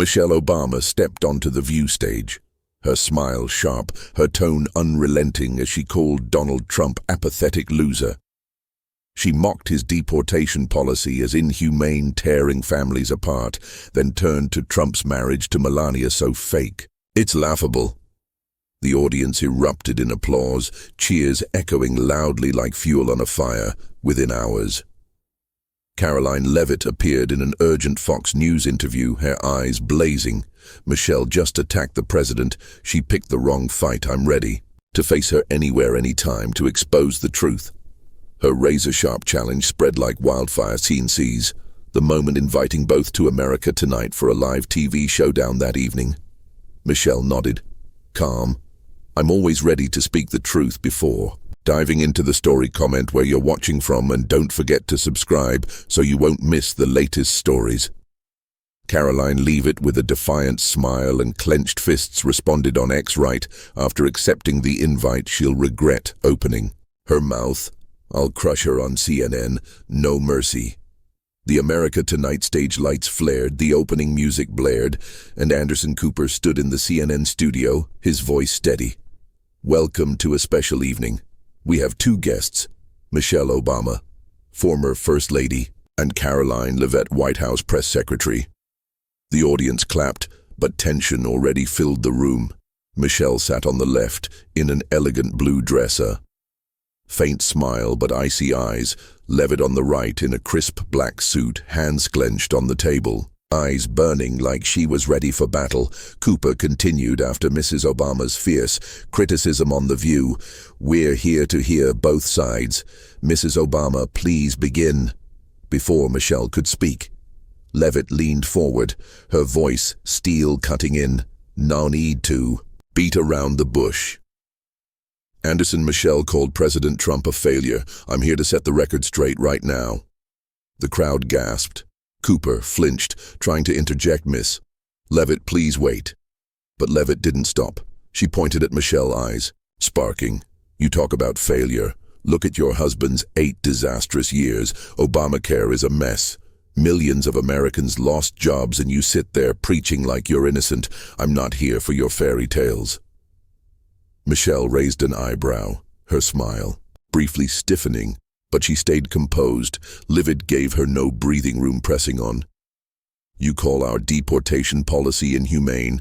Michelle Obama stepped onto the view stage, her smile sharp, her tone unrelenting as she called Donald Trump apathetic loser. She mocked his deportation policy as inhumane, tearing families apart, then turned to Trump's marriage to Melania so fake. It's laughable. The audience erupted in applause, cheers echoing loudly like fuel on a fire within hours. Karoline Leavitt appeared in an urgent Fox News interview, her eyes blazing. Michelle just attacked the president. She picked the wrong fight. I'm ready to face her anywhere, anytime, to expose the truth. Her razor-sharp challenge spread like wildfire. CNC's the moment inviting both to America tonight for a live TV showdown that evening. Michelle nodded, calm. I'm always ready to speak the truth before diving into the story. Comment where you're watching from and don't forget to subscribe so you won't miss the latest stories. Karoline Leavitt, with a defiant smile and clenched fists, responded on X right after accepting the invite she'll regret opening her mouth. I'll crush her on CNN, no mercy. The America Tonight stage lights flared, the opening music blared, and Anderson Cooper stood in the CNN studio, his voice steady. Welcome to a special evening. We have two guests, Michelle Obama, former First Lady, and Karoline Leavitt, White House press secretary. The audience clapped, but tension already filled the room. Michelle sat on the left, in an elegant blue dress, a faint smile but icy eyes. Leavitt on the right, in a crisp black suit, hands clenched on the table, eyes burning like she was ready for battle. Cooper continued after Mrs. Obama's fierce criticism on The View. We're here to hear both sides. Mrs. Obama, please begin. Before Michelle could speak, Leavitt leaned forward, her voice steel cutting in. No need to beat around the bush. Anderson, Michelle called President Trump a failure. I'm here to set the record straight right now. The crowd gasped. Cooper flinched, trying to interject. Miss Leavitt, please wait. But Leavitt didn't stop. She pointed at Michelle's eyes, sparking. You talk about failure. Look at your husband's 8 disastrous years. Obamacare is a mess. Millions of Americans lost jobs and you sit there preaching like you're innocent. I'm not here for your fairy tales. Michelle raised an eyebrow, her smile briefly stiffening, but she stayed composed. Leavitt gave her no breathing room, pressing on. You call our deportation policy inhumane?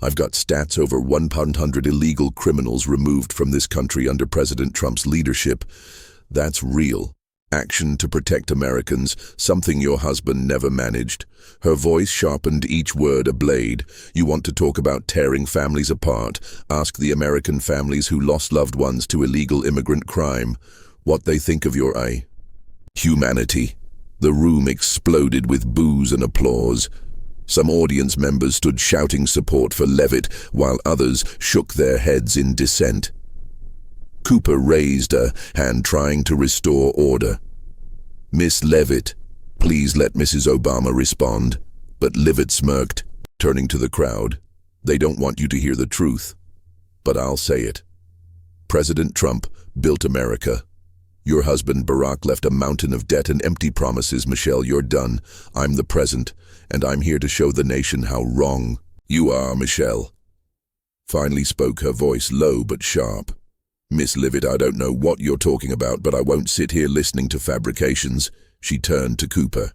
I've got stats: over 100 illegal criminals removed from this country under President Trump's leadership. That's real action to protect Americans, something your husband never managed. Her voice sharpened, each word a blade. You want to talk about tearing families apart? Ask the American families who lost loved ones to illegal immigrant crime what they think of your humanity. The room exploded with boos and applause. Some audience members stood shouting support for Leavitt, while others shook their heads in dissent. Cooper raised a hand, trying to restore order. Miss Leavitt, please let Mrs. Obama respond. But Leavitt smirked, turning to the crowd. They don't want you to hear the truth, but I'll say it. President Trump built America. Your husband Barack left a mountain of debt and empty promises. Michelle, you're done. I'm the present, and I'm here to show the nation how wrong you are. Michelle finally spoke, her voice low but sharp. Miss Leavitt, I don't know what you're talking about, but I won't sit here listening to fabrications. She turned to Cooper.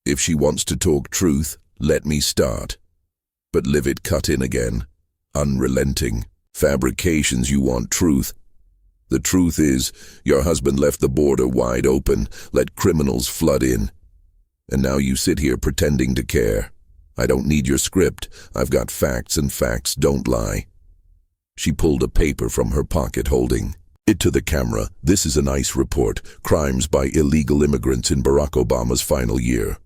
If she wants to talk truth, let me start. But Leavitt cut in again, unrelenting. Fabrications? You want truth? The truth is, your husband left the border wide open, let criminals flood in. And now you sit here pretending to care. I don't need your script. I've got facts, and facts don't lie. She pulled a paper from her pocket, holding it to the camera. This is an ICE report, crimes by illegal immigrants in Barack Obama's final year.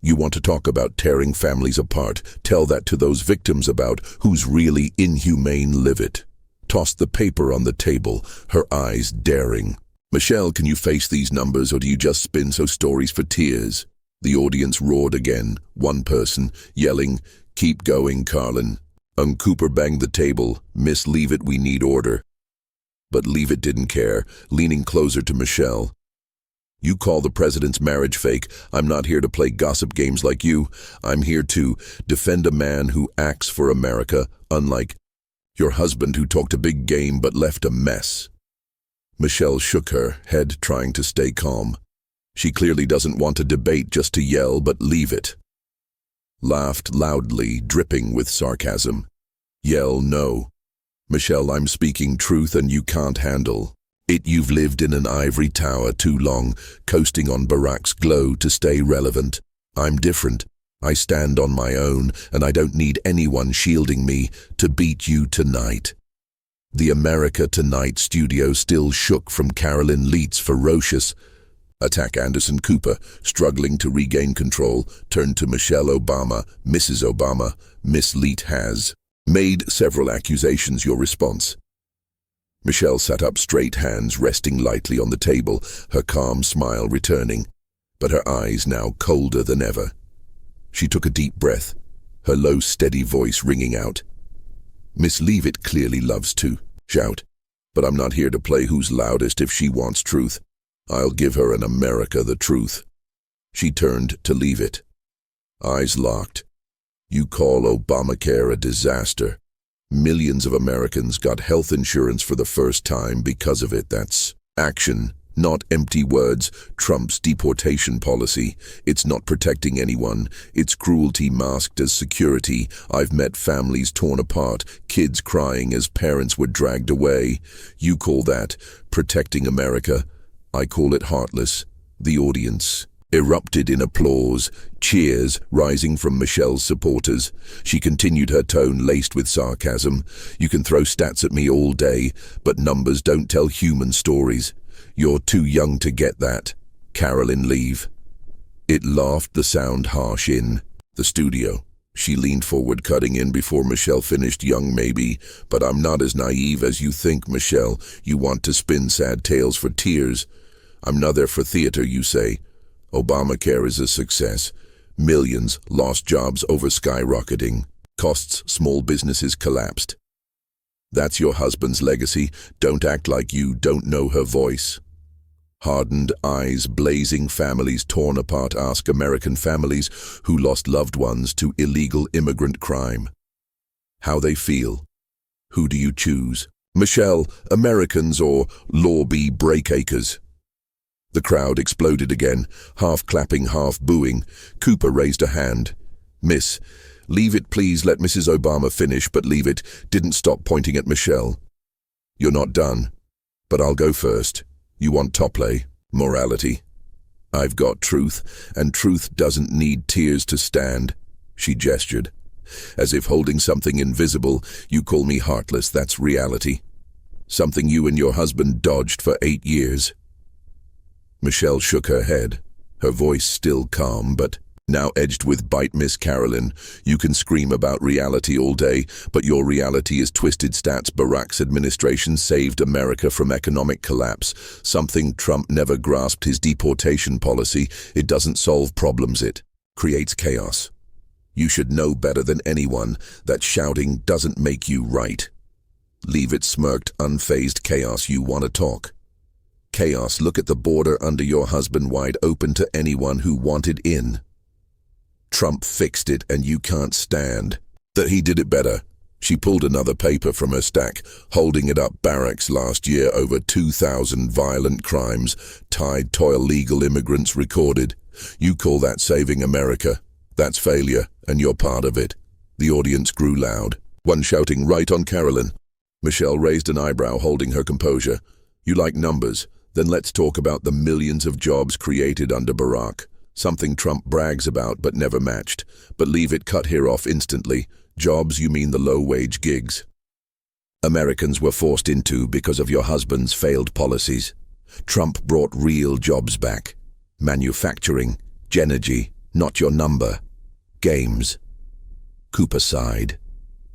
You want to talk about tearing families apart? Tell that to those victims about who's really inhumane. Leavitt tossed the paper on the table, her eyes daring. Michelle, can you face these numbers, or do you just spin so stories for tears? The audience roared again, one person yelling, keep going, Karoline. Cooper banged the table. Miss Leavitt, we need order. But Leavitt didn't care, leaning closer to Michelle. You call the president's marriage fake. I'm not here to play gossip games like you. I'm here to defend a man who acts for America, unlike your husband who talked a big game but left a mess. Michelle shook her head, trying to stay calm. She clearly doesn't want to debate just to yell, but leave it. Laughed loudly, dripping with sarcasm. Yell no. Michelle, I'm speaking truth and you can't handle it. You've lived in an ivory tower too long, coasting on Barack's glow to stay relevant. I'm different. I stand on my own, and I don't need anyone shielding me to beat you tonight. The America Tonight studio still shook from Karoline Leavitt's ferocious attack. Anderson Cooper, struggling to regain control, turned to Michelle Obama. Mrs. Obama, Miss Leavitt has made several accusations. Your response? Michelle sat up straight, hands resting lightly on the table, her calm smile returning, but her eyes now colder than ever. She took a deep breath, her low, steady voice ringing out. Miss Leavitt clearly loves to shout, but I'm not here to play who's loudest. If she wants truth, I'll give her in America the truth. She turned to Leavitt, eyes locked. You call Obamacare a disaster. Millions of Americans got health insurance for the first time because of it. That's action, not empty words. Trump's deportation policy, it's not protecting anyone. It's cruelty masked as security. I've met families torn apart, kids crying as parents were dragged away. You call that protecting America? I call it heartless. The audience erupted in applause, cheers rising from Michelle's supporters. She continued, her tone laced with sarcasm. You can throw stats at me all day, but numbers don't tell human stories. You're too young to get that. Karoline Leavitt. It laughed, the sound harsh in the studio. She leaned forward, cutting in before Michelle finished. Young maybe, but I'm not as naive as you think, Michelle. You want to spin sad tales for tears. I'm not there for theater, you say. Obamacare is a success. Millions lost jobs over skyrocketing. Costs, small businesses collapsed. That's your husband's legacy. Don't act like you don't know her voice. Hardened eyes blazing, families torn apart. Ask American families who lost loved ones to illegal immigrant crime how they feel. Who do you choose? Michelle, Americans or law-bee breakacres? The crowd exploded again, half clapping, half booing. Cooper raised a hand. Miss Leavitt, please let Mrs. Obama finish, but Leavitt didn't stop pointing at Michelle. You're not done, but I'll go first. You want top play, morality. I've got truth, and truth doesn't need tears to stand. She gestured, as if holding something invisible. You call me heartless, that's reality. Something you and your husband dodged for 8 years. Michelle shook her head, her voice still calm, but now edged with bite. Miss Karoline, you can scream about reality all day, but your reality is twisted stats. Barack's administration saved America from economic collapse, something Trump never grasped. His deportation policy, it doesn't solve problems, it creates chaos. You should know better than anyone that shouting doesn't make you right. Leavitt smirked, unfazed. Chaos, you want to talk? Chaos, look at the border under your husband, wide open to anyone who wanted in. Trump fixed it and you can't stand that he did it better. She pulled another paper from her stack, holding it up. Barracks last year, over 2,000 violent crimes, tied toil legal immigrants recorded. You call that saving America? That's failure, and you're part of it. The audience grew loud, one shouting right on Karoline. Michelle raised an eyebrow, holding her composure. You like numbers? Then let's talk about the millions of jobs created under Barack. Something Trump brags about but never matched. But Leavitt cut her off instantly. Jobs, you mean the low-wage gigs Americans were forced into because of your husband's failed policies. Trump brought real jobs back. Manufacturing, Genergy, not your number. Games. Cooper sighed.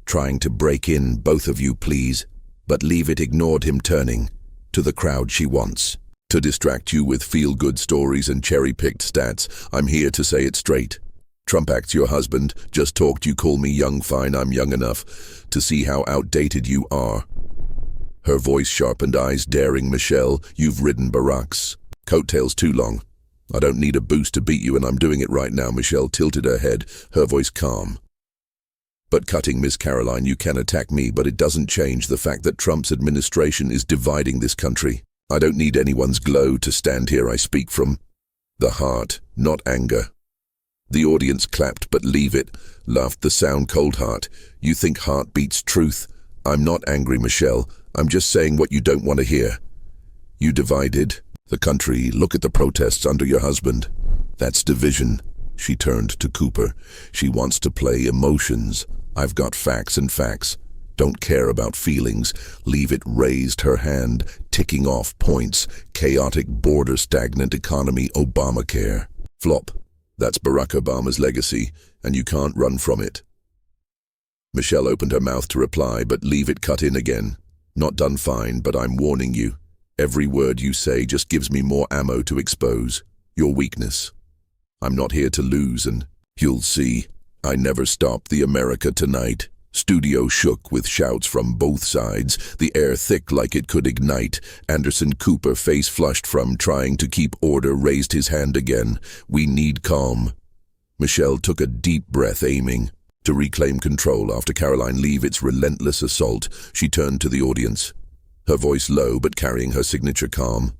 Trying to break in, both of you, please. But Leavitt ignored him, turning to the crowd. She wants to distract you with feel-good stories and cherry-picked stats. I'm here to say it straight. Trump acts your husband, just talked. You call me young, fine, I'm young enough to see how outdated you are. Her voice sharpened, eyes daring. Michelle, you've ridden Barack's Coattails too long. I don't need a boost to beat you, and I'm doing it right now. Michelle tilted her head, her voice calm. But cutting, Miss Karoline, you can attack me, but it doesn't change the fact that Trump's administration is dividing this country. I don't need anyone's glow to stand here. I speak from the heart, not anger. The audience clapped, but Leavitt laughed the sound cold heart. You think heart beats truth? I'm not angry, Michelle. I'm just saying what you don't want to hear. You divided the country. Look at the protests under your husband. That's division. She turned to Cooper. She wants to play emotions. I've got facts and facts. Don't care about feelings. Leavitt raised her hand, ticking off points. Chaotic border, stagnant economy, Obamacare. Flop. That's Barack Obama's legacy, and you can't run from it. Michelle opened her mouth to reply, but Leavitt cut in again. Not done fine, but I'm warning you. Every word you say just gives me more ammo to expose your weakness. I'm not here to lose, and you'll see. I never stop the America tonight. Studio shook with shouts from both sides, the air thick like it could ignite. Anderson Cooper, face flushed from trying to keep order, raised his hand again. We need calm. Michelle took a deep breath, aiming to reclaim control after Karoline Leavitt's relentless assault. She turned to the audience, her voice low but carrying her signature calm.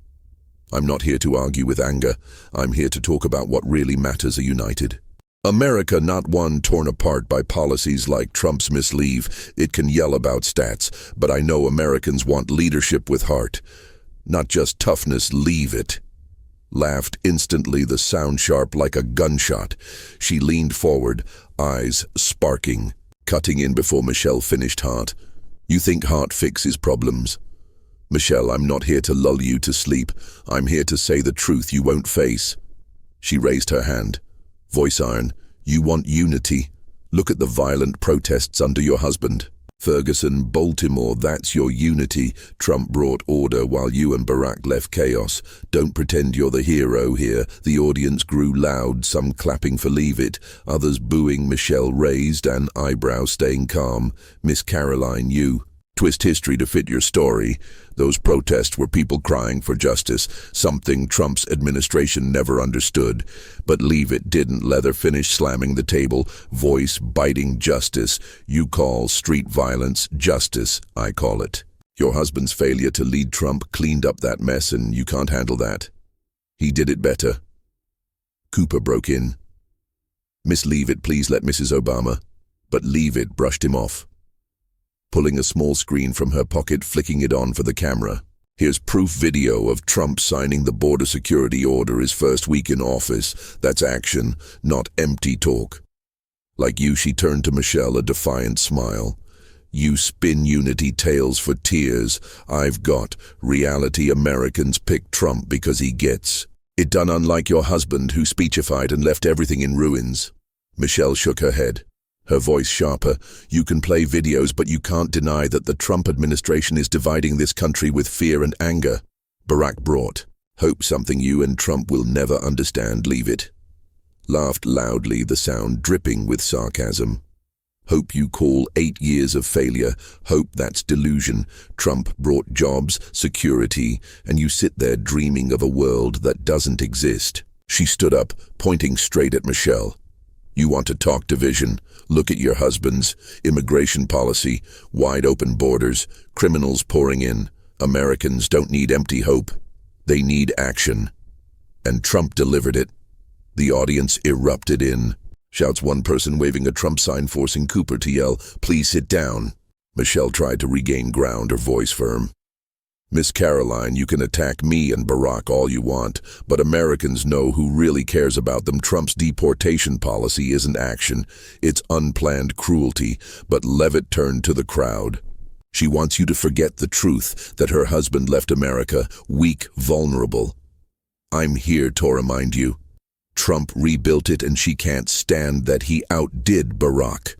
I'm not here to argue with anger. I'm here to talk about what really matters: a united America, not one torn apart by policies like Trump's. Miss Leave, it can yell about stats, but I know Americans want leadership with heart, not just toughness. Leavitt laughed instantly, the sound sharp like a gunshot. She leaned forward, eyes sparking, cutting in before Michelle finished. Heart. You think heart fixes problems? Michelle, I'm not here to lull you to sleep. I'm here to say the truth you won't face. She raised her hand, voice iron. You want unity. Look at the violent protests under your husband. Ferguson, Baltimore, that's your unity. Trump brought order while you and Barack left chaos. Don't pretend you're the hero here. The audience grew loud, some clapping for Leavitt, others booing. Michelle raised an eyebrow, staying calm. Miss Karoline, you twist history to fit your story. Those protests were people crying for justice, something Trump's administration never understood. But Leavitt didn't let her finish, slamming the table, voice biting. Justice. You call street violence justice. I call it. Your husband's failure to lead Trump cleaned up that mess, and you can't handle that. He did it better. Cooper broke in. Miss Leavitt, please let Mrs. Obama. But Leavitt brushed him off, pulling a small screen from her pocket, flicking it on for the camera. Here's proof video of Trump signing the border security order his first week in office. That's action, not empty talk. Like you, she turned to Michelle, a defiant smile. You spin unity tales for tears. I've got reality. Americans pick Trump because he gets it done, unlike your husband, who speechified and left everything in ruins. Michelle shook her head, her voice sharper. You can play videos, but you can't deny that the Trump administration is dividing this country with fear and anger. Barack brought hope, something you and Trump will never understand. Leavitt laughed loudly, the sound dripping with sarcasm. Hope you call 8 years of failure. Hope, that's delusion. Trump brought jobs, security, and you sit there dreaming of a world that doesn't exist. She stood up, pointing straight at Michelle. You want to talk division? Look at your husband's immigration policy, wide open borders, criminals pouring in. Americans don't need empty hope. They need action. And Trump delivered it. The audience erupted in shouts, one person waving a Trump sign forcing Cooper to yell, "Please sit down." Michelle tried to regain ground, her voice firm. Miss Karoline, you can attack me and Barack all you want, but Americans know who really cares about them. Trump's deportation policy isn't action, it's unplanned cruelty. But Leavitt turned to the crowd. She wants you to forget the truth that her husband left America weak, vulnerable. I'm here to remind you. Trump rebuilt it, and she can't stand that he outdid Barack.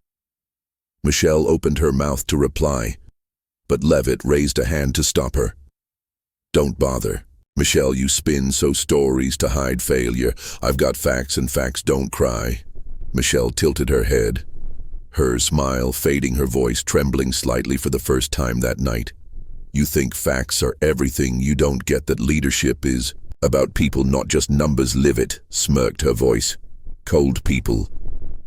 Michelle opened her mouth to reply, but Leavitt raised a hand to stop her. Don't bother. Michelle, you spin so stories to hide failure. I've got facts, and facts don't cry. Michelle tilted her head, her smile fading, her voice trembling slightly for the first time that night. You think facts are everything. You don't get that leadership is About people, not just numbers. Leavitt smirked, her voice. Cold people.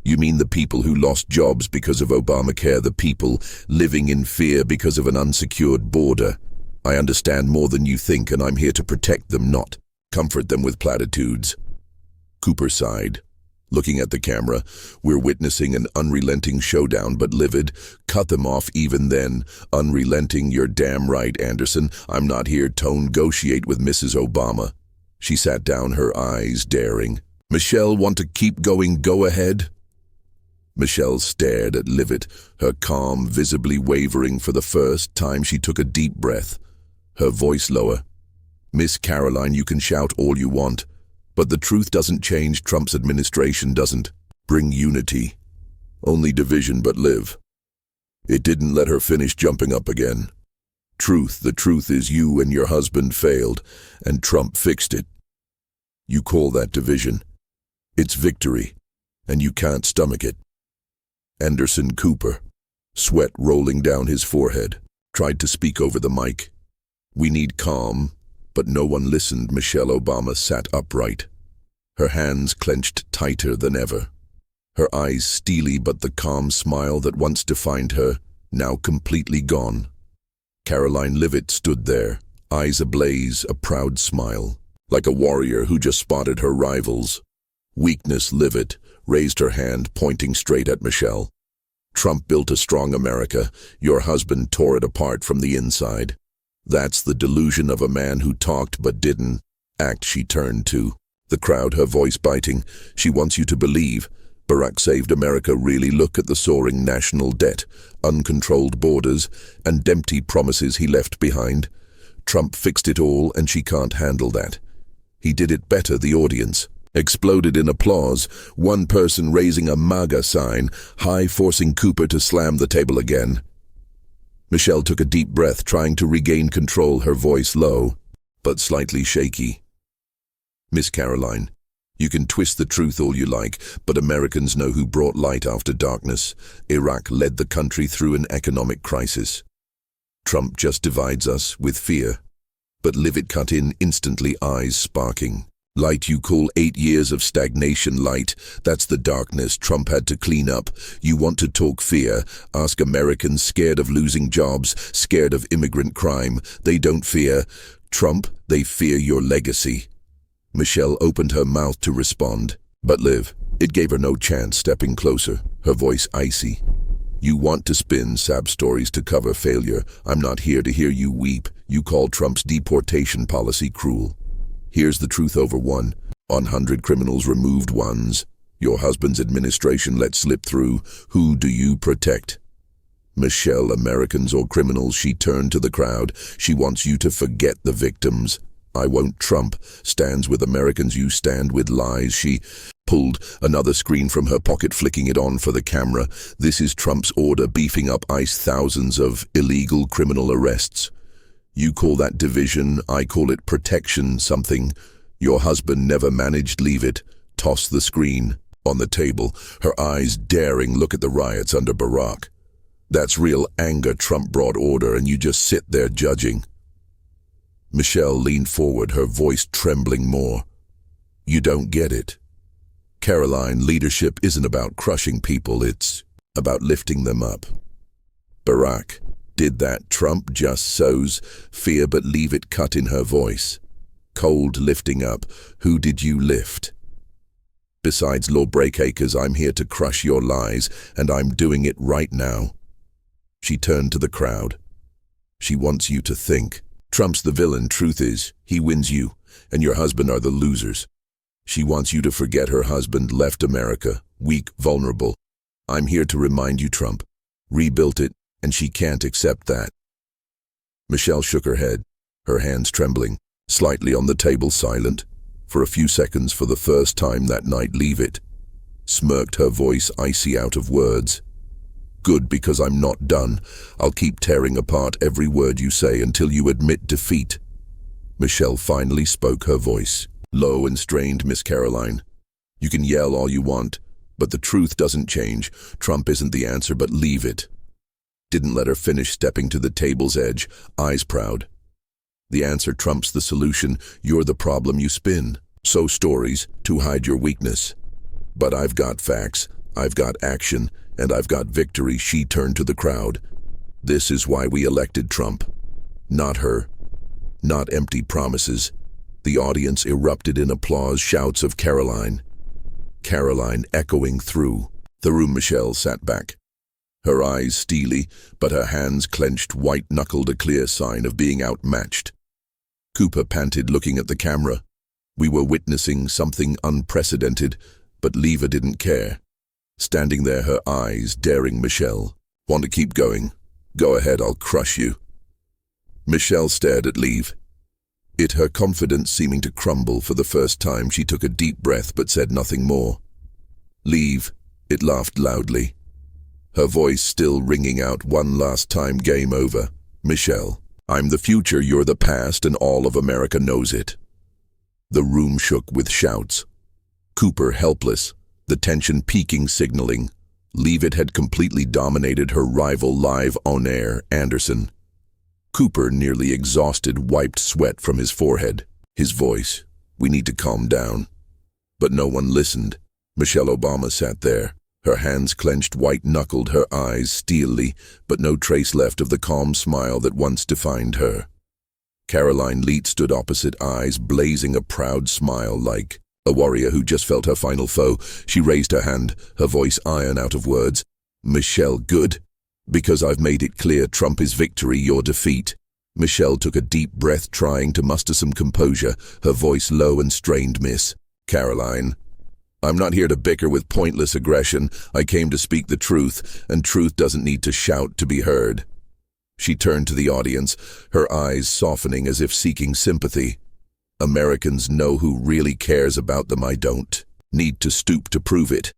You mean the people who lost jobs because of Obamacare, the people living in fear because of an unsecured border. I understand more than you think, and I'm here to protect them, not comfort them with platitudes. Cooper sighed. Looking at the camera, we're witnessing an unrelenting showdown, but Leavitt cut them off even then. Unrelenting? You're damn right, Anderson. I'm not here to negotiate with Mrs. Obama. She sat down, her eyes daring. Michelle, want to keep going? Go ahead. Michelle stared at Leavitt, her calm visibly wavering. For the first time she took a deep breath, her voice lower. Miss Karoline, you can shout all you want, but the truth doesn't change. Trump's administration doesn't bring unity, only division. But Liv, it didn't let her finish, jumping up again. The truth is you and your husband failed, and Trump fixed it. You call that division? It's victory, and you can't stomach it. Anderson Cooper, sweat rolling down his forehead, tried to speak over the mic. We need calm, but no one listened. Michelle Obama sat upright, her hands clenched tighter than ever, her eyes steely, but the calm smile that once defined her, now completely gone. Karoline Leavitt stood there, eyes ablaze, a proud smile, like a warrior who just spotted her rivals. Weakness. Leavitt raised her hand, pointing straight at Michelle. Trump built a strong America. Your husband tore it apart from the inside. That's the delusion of a man who talked but didn't act. She turned to the crowd, her voice biting. She wants you to believe Barack saved America. Really look at the soaring national debt, uncontrolled borders, and empty promises he left behind. Trump fixed it all, and she can't handle that. He did it better. The audience exploded in applause, one person raising a MAGA sign high, forcing Cooper to slam the table again. Michelle took a deep breath, trying to regain control, her voice low, but slightly shaky. Miss Karoline, you can twist the truth all you like, but Americans know who brought light after darkness. Iraq led the country through an economic crisis. Trump just divides us with fear. But Leavitt cut in instantly, eyes sparking. Light you call 8 years of stagnation light? That's the darkness Trump had to clean up. You want to talk fear? Ask Americans scared of losing jobs, scared of immigrant crime. They don't fear Trump, they fear your legacy. Michelle opened her mouth to respond, but Liv, it gave her no chance, stepping closer, her voice icy. You want to spin sad stories to cover failure. I'm not here to hear you weep. You call Trump's deportation policy cruel. Here's the truth: over 100 criminals removed. Ones your husband's administration let slip through. Who do you protect? Michelle, Americans or criminals? She turned to the crowd. She wants you to forget the victims. I won't. Trump stands with Americans, you stand with lies. She pulled another screen from her pocket, flicking it on for the camera. This is Trump's order, beefing up ICE, thousands of illegal criminal arrests. You call that division, I call it protection. Something your husband never managed. Leavitt tossed the screen on the table, her eyes daring. Look at the riots under Barack. That's real anger. Trump brought order, and you just sit there judging. Michelle leaned forward, her voice trembling more. You don't get it. Karoline, leadership isn't about crushing people, it's about lifting them up. Barack did that. Trump just sows fear. But Leavitt cut in, her voice cold. Lifting up? Who did you lift? Besides lawbreakers, I'm here to crush your lies, and I'm doing it right now. She turned to the crowd. She wants you to think Trump's the villain. Truth is, he wins you, and your husband are the losers. She wants you to forget her husband left America, weak, vulnerable. I'm here to remind you Trump rebuilt it, and she can't accept that. Michelle shook her head, her hands trembling, slightly on the table, silent. For a few seconds, for the first time that night, Leavitt smirked, her voice icy, out of words. Good, because I'm not done. I'll keep tearing apart every word you say until you admit defeat. Michelle finally spoke, her voice low and strained. Miss Karoline, you can yell all you want, but the truth doesn't change. Trump isn't the answer, but Leavitt didn't let her finish, stepping to the table's edge, eyes proud. The answer trumps the solution. You're the problem you spin. So stories to hide your weakness. But I've got facts, I've got action, and I've got victory. She turned to the crowd. This is why we elected Trump. Not her. Not empty promises. The audience erupted in applause, shouts of Karoline. Karoline echoing through the room. Michelle sat back. Her eyes steely, but her hands clenched, white-knuckled, a clear sign of being outmatched. Cooper panted, looking at the camera. We were witnessing something unprecedented, but Leavitt didn't care. Standing there, her eyes daring Michelle. Want to keep going? Go ahead, I'll crush you. Michelle stared at Leavitt. Her confidence seeming to crumble. For the first time, she took a deep breath but said nothing more. Leave, it laughed loudly. Her voice still ringing out one last time. Game over. Michelle, I'm the future, you're the past, and all of America knows it. The room shook with shouts. Cooper helpless, the tension peaking, signaling. Leavitt had completely dominated her rival live on air, Anderson. Cooper, nearly exhausted, wiped sweat from his forehead. His voice, we need to calm down. But no one listened. Michelle Obama sat there, her hands clenched, white-knuckled, her eyes steely, but no trace left of the calm smile that once defined her. Karoline Leavitt stood opposite, eyes blazing, a proud smile like a warrior who just felt her final foe. She raised her hand, her voice iron out of words. Michelle, good. Because I've made it clear Trump is victory, your defeat. Michelle took a deep breath, trying to muster some composure, her voice low and strained. Miss Karoline, I'm not here to bicker with pointless aggression. I came to speak the truth, and truth doesn't need to shout to be heard. She turned to the audience, her eyes softening as if seeking sympathy. Americans know who really cares about them. I don't need to stoop to prove it.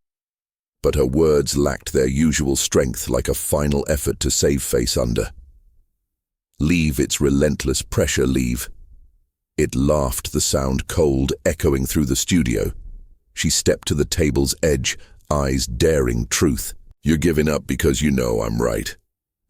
But her words lacked their usual strength, like a final effort to save face under. Leave its relentless pressure, leave. It laughed, the sound cold, echoing through the studio. She stepped to the table's edge, eyes daring truth. You're giving up because you know I'm right.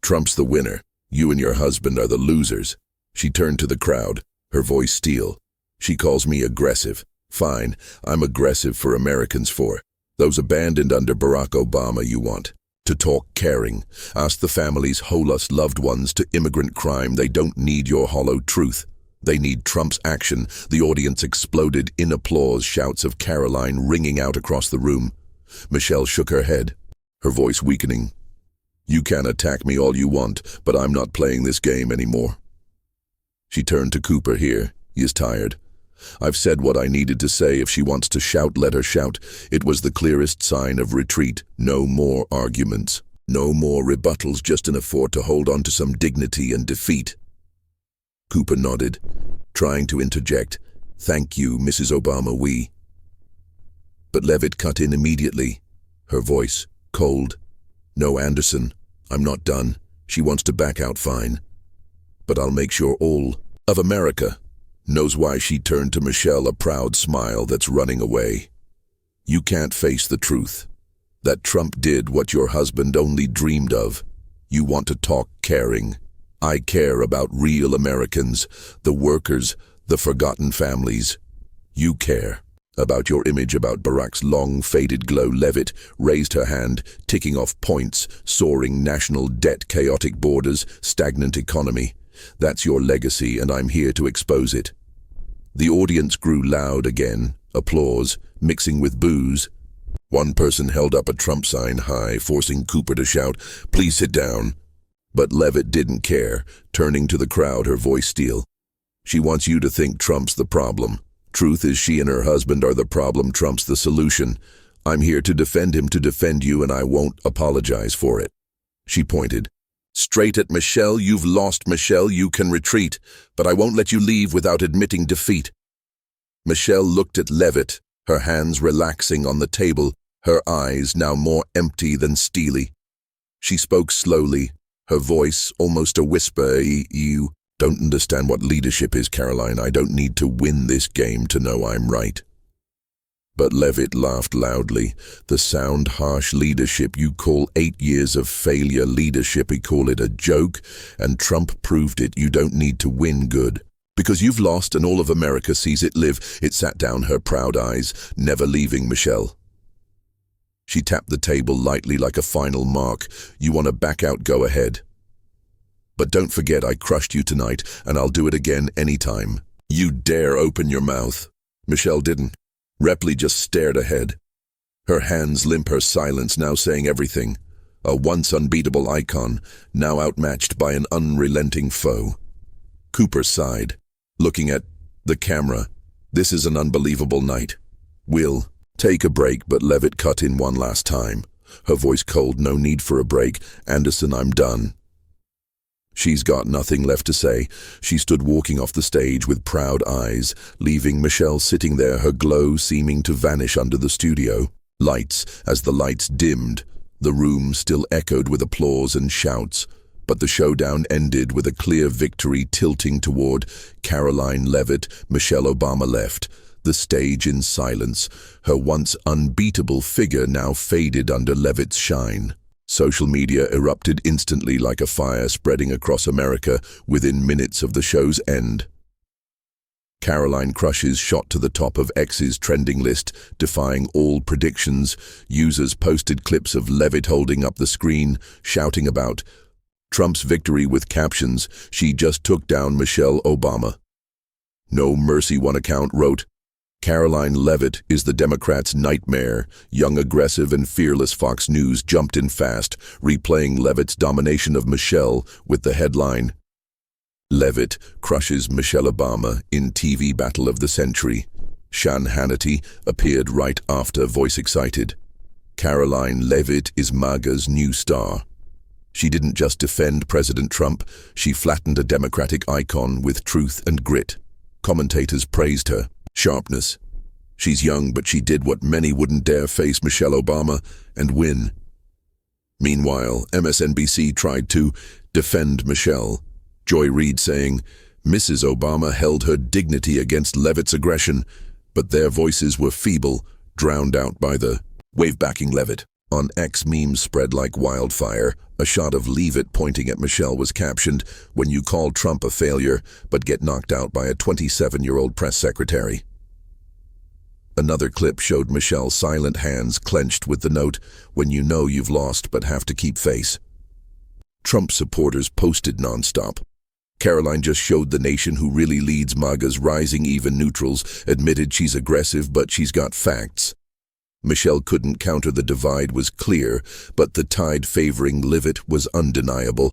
Trump's the winner. You and your husband are the losers. She turned to the crowd, her voice steel. She calls me aggressive. Fine, I'm aggressive for Americans, for those abandoned under Barack Obama. You want to talk caring. Ask the families who lost loved ones to immigrant crime. They don't need your hollow truth. They need Trump's action. The audience exploded in applause, shouts of Karoline ringing out across the room. Michelle shook her head, her voice weakening. You can attack me all you want, but I'm not playing this game anymore. She turned to Cooper. Here, he is tired. I've said what I needed to say. If she wants to shout, let her shout. It was the clearest sign of retreat. No more arguments. No more rebuttals, just an effort to hold on to some dignity and defeat. Cooper nodded, trying to interject. Thank you, Mrs. Obama, we. But Leavitt cut in immediately, her voice cold. No, Anderson, I'm not done. She wants to back out, fine. But I'll make sure all of America knows why. She turned to Michelle, a proud smile that's running away. You can't face the truth. That Trump did what your husband only dreamed of. You want to talk caring. I care about real Americans, the workers, the forgotten families. You care about your image, about Barack's long-faded glow. Leavitt raised her hand, ticking off points: soaring national debt, chaotic borders, stagnant economy. That's your legacy, and I'm here to expose it. The audience grew loud again, applause mixing with boos. One person held up a Trump sign high, forcing Cooper to shout, "Please sit down." But Leavitt didn't care, turning to the crowd, her voice steel. She wants you to think Trump's the problem. Truth is, she and her husband are the problem. Trump's the solution. I'm here to defend him, to defend you, and I won't apologize for it. She pointed straight at Michelle. You've lost, Michelle. You can retreat, but I won't let you leave without admitting defeat. Michelle looked at Leavitt, her hands relaxing on the table, her eyes now more empty than steely. She spoke slowly, her voice almost a whisper. You don't understand what leadership is, Karoline. I don't need to win this game to know I'm right. But Leavitt laughed loudly. The sound harsh. Leadership? You call 8 years of failure leadership? You call it a joke? And Trump proved it. You don't need to win good. Because you've lost and all of America sees it live. It sat down, her proud eyes, never leaving Michelle. She tapped the table lightly like a final mark. You want to back out, go ahead. But don't forget I crushed you tonight, and I'll do it again anytime. You dare open your mouth. Michelle didn't. Ripley just stared ahead. Her hands limp, her silence now saying everything. A once unbeatable icon, now outmatched by an unrelenting foe. Cooper sighed, looking at the camera. This is an unbelievable night. We'll take a break, but Leavitt cut in one last time. Her voice cold, no need for a break. Anderson, I'm done. She's got nothing left to say. She stood walking off the stage with proud eyes, leaving Michelle sitting there, her glow seeming to vanish under the studio. Lights, as the lights dimmed, the room still echoed with applause and shouts, but the showdown ended with a clear victory tilting toward Karoline Leavitt. Michelle Obama left the stage in silence, her once unbeatable figure now faded under Leavitt's shine. Social media erupted instantly like a fire spreading across America within minutes of the show's end. Karoline crushes shot to the top of X's trending list, defying all predictions. Users posted clips of Leavitt holding up the screen, shouting about Trump's victory with captions, "She just took down Michelle Obama." No Mercy, one account wrote, Karoline Leavitt is the Democrats' nightmare. Young, aggressive, and fearless Fox News jumped in fast, replaying Leavitt's domination of Michelle with the headline, Leavitt crushes Michelle Obama in TV battle of the century. Sean Hannity appeared right after, voice excited. Karoline Leavitt is MAGA's new star. She didn't just defend President Trump, she flattened a Democratic icon with truth and grit. Commentators praised her sharpness. She's young, but she did what many wouldn't dare face, Michelle Obama, and win. Meanwhile, MSNBC tried to defend Michelle. Joy Reid saying, Mrs. Obama held her dignity against Leavitt's aggression, but their voices were feeble, drowned out by the wave-backing Leavitt. On X, memes spread like wildfire. A shot of Leavitt pointing at Michelle was captioned, when you call Trump a failure, but get knocked out by a 27-year-old press secretary. Another clip showed Michelle's silent hands clenched with the note, when you know you've lost but have to keep face. Trump supporters posted nonstop. Karoline just showed the nation who really leads MAGA's rising. Even neutrals admitted she's aggressive, but she's got facts. Michelle couldn't counter. The divide was clear, but the tide favoring Leavitt was undeniable.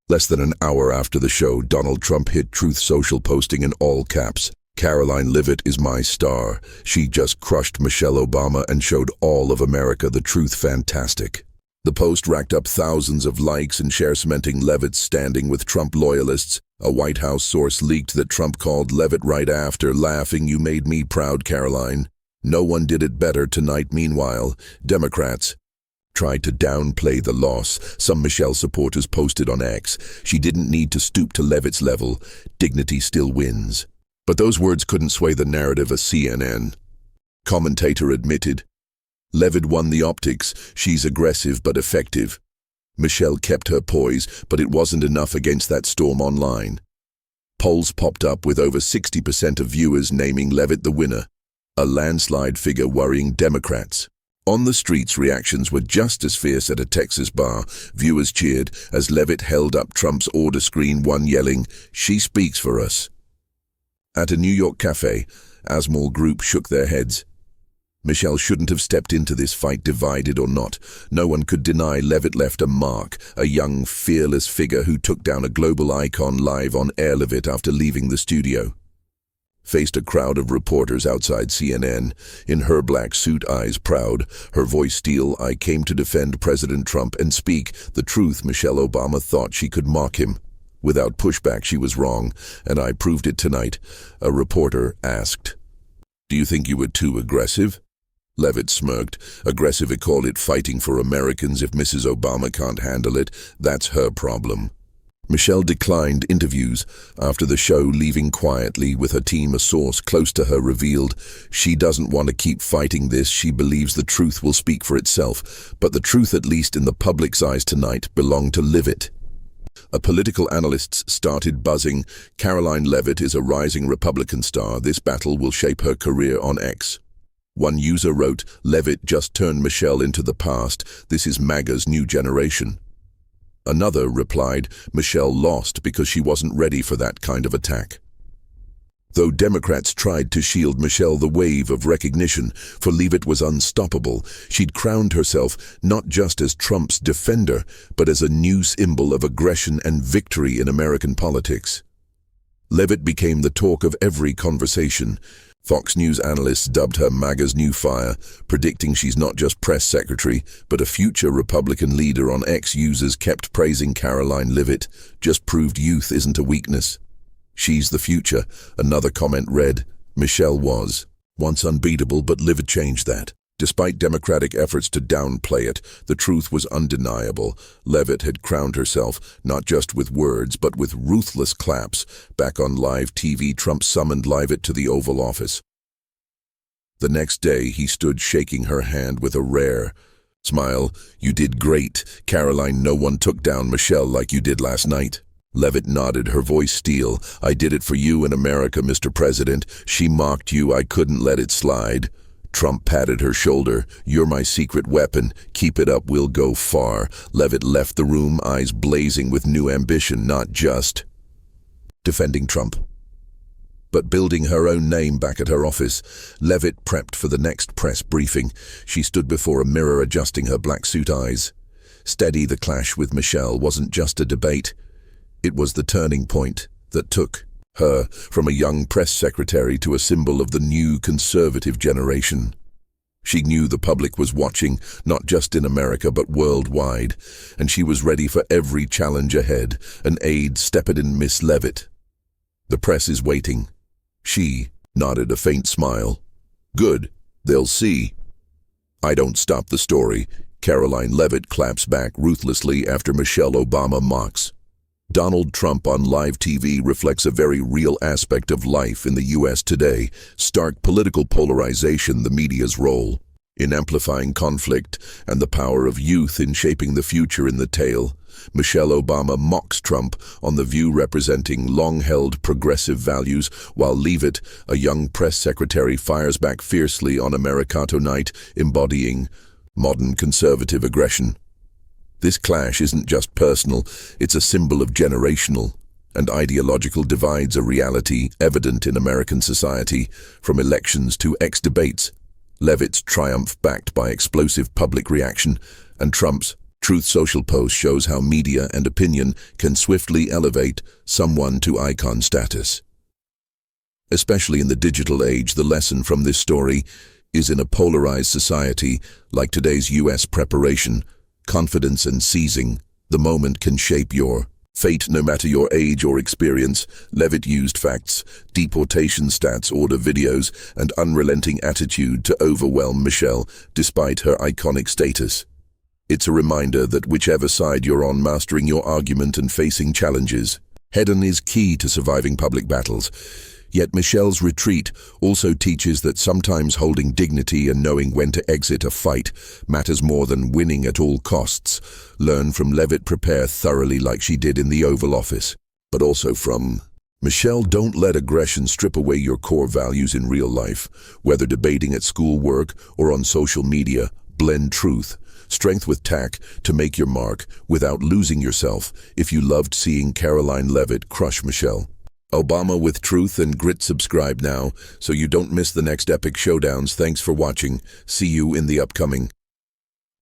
Less than an hour after the show, Donald Trump hit Truth Social, posting in all caps, Karoline Leavitt is my star. She just crushed Michelle Obama and showed all of America the truth. Fantastic. The post racked up thousands of likes and shares, cementing Leavitt's standing with Trump loyalists. A White House source leaked that Trump called Leavitt right after, laughing, you made me proud, Karoline. No one did it better tonight. Meanwhile, Democrats tried to downplay the loss. Some Michelle supporters posted on X, she didn't need to stoop to Leavitt's level. Dignity still wins. But those words couldn't sway the narrative. A CNN commentator admitted, Leavitt won the optics. She's aggressive but effective. Michelle kept her poise, but it wasn't enough against that storm online. Polls popped up with over 60% of viewers naming Leavitt the winner. A landslide figure worrying Democrats. On the streets, reactions were just as fierce. At a Texas bar, viewers cheered as Leavitt held up Trump's order screen, one yelling, she speaks for us. At a New York cafe, a small group shook their heads. Michelle shouldn't have stepped into this fight, divided or not. No one could deny Leavitt left a mark, a young, fearless figure who took down a global icon live on air. Leavitt, after leaving the studio, faced a crowd of reporters outside CNN. In her black suit, eyes proud, her voice steel, I came to defend President Trump and speak the truth. Michelle Obama thought she could mock him. Without pushback, she was wrong, and I proved it tonight. A reporter asked, do you think you were too aggressive? Leavitt smirked. Aggressive? I call it fighting for Americans. If Mrs. Obama can't handle it, that's her problem. Michelle declined interviews after the show, leaving quietly with her team. A source close to her revealed she doesn't want to keep fighting this. She believes the truth will speak for itself, but the truth, at least in the public's eyes tonight, belonged to Leavitt. A political analysts started buzzing, "Karoline Leavitt is a rising Republican star. This battle will shape her career on X." One user wrote, "Leavitt just turned Michelle into the past. This is MAGA's new generation." Another replied, "Michelle lost because she wasn't ready for that kind of attack." Though Democrats tried to shield Michelle, the wave of recognition for Leavitt was unstoppable. She'd crowned herself not just as Trump's defender, but as a new symbol of aggression and victory in American politics. Leavitt became the talk of every conversation. Fox News analysts dubbed her MAGA's new fire, predicting she's not just press secretary, but a future Republican leader. On X, users kept praising Karoline Leavitt, "Just proved youth isn't a weakness. She's the future." Another comment read, "Michelle was once unbeatable, but Leavitt changed that." Despite Democratic efforts to downplay it, the truth was undeniable. Leavitt had crowned herself, not just with words, but with ruthless claps. Back on live TV, Trump summoned Leavitt to the Oval Office. The next day, he stood shaking her hand with a rare smile. "You did great, Karoline. No one took down Michelle like you did last night." Leavitt nodded, her voice steel. "I did it for you and America, Mr. President. She mocked you. I couldn't let it slide." Trump patted her shoulder. "You're my secret weapon. Keep it up. We'll go far." Leavitt left the room, eyes blazing with new ambition, not just defending Trump, but building her own name back at her office. Leavitt prepped for the next press briefing. She stood before a mirror, adjusting her black suit eyes. Steady, the clash with Michelle wasn't just a debate. It was the turning point that took her from a young press secretary to a symbol of the new conservative generation. She knew the public was watching, not just in America but worldwide, and she was ready for every challenge ahead. An aide stepped in. "Miss Leavitt, the press is waiting." She nodded, a faint smile. "Good, they'll see." "I don't stop the story." Karoline Leavitt claps back ruthlessly after Michelle Obama mocks Donald Trump on live TV reflects a very real aspect of life in the U.S. today: stark political polarization, the media's role in amplifying conflict, and the power of youth in shaping the future. In the tale, Michelle Obama mocks Trump on The View, representing long-held progressive values, while Leavitt, a young press secretary, fires back fiercely on Americato Night, embodying modern conservative aggression. This clash isn't just personal, it's a symbol of generational and ideological divides, a reality evident in American society, from elections to X debates. Leavitt's triumph backed by explosive public reaction, and Trump's Truth Social post shows how media and opinion can swiftly elevate someone to icon status. Especially in the digital age, the lesson from this story is: in a polarized society like today's U.S. preparation, confidence and seizing the moment can shape your fate, no matter your age or experience. Leavitt used facts, deportation stats, order videos, and unrelenting attitude to overwhelm Michelle, despite her iconic status. It's a reminder that whichever side you're on, mastering your argument and facing challenges head-on is key to surviving public battles. Yet Michelle's retreat also teaches that sometimes holding dignity and knowing when to exit a fight matters more than winning at all costs. Learn from Leavitt, prepare thoroughly like she did in the Oval Office, but also from Michelle. Don't let aggression strip away your core values in real life. Whether debating at school, work, or on social media, blend truth, strength with tact to make your mark without losing yourself. If you loved seeing Karoline Leavitt crush Michelle Obama with truth and grit, subscribe now so you don't miss the next epic showdowns. Thanks for watching. See you in the upcoming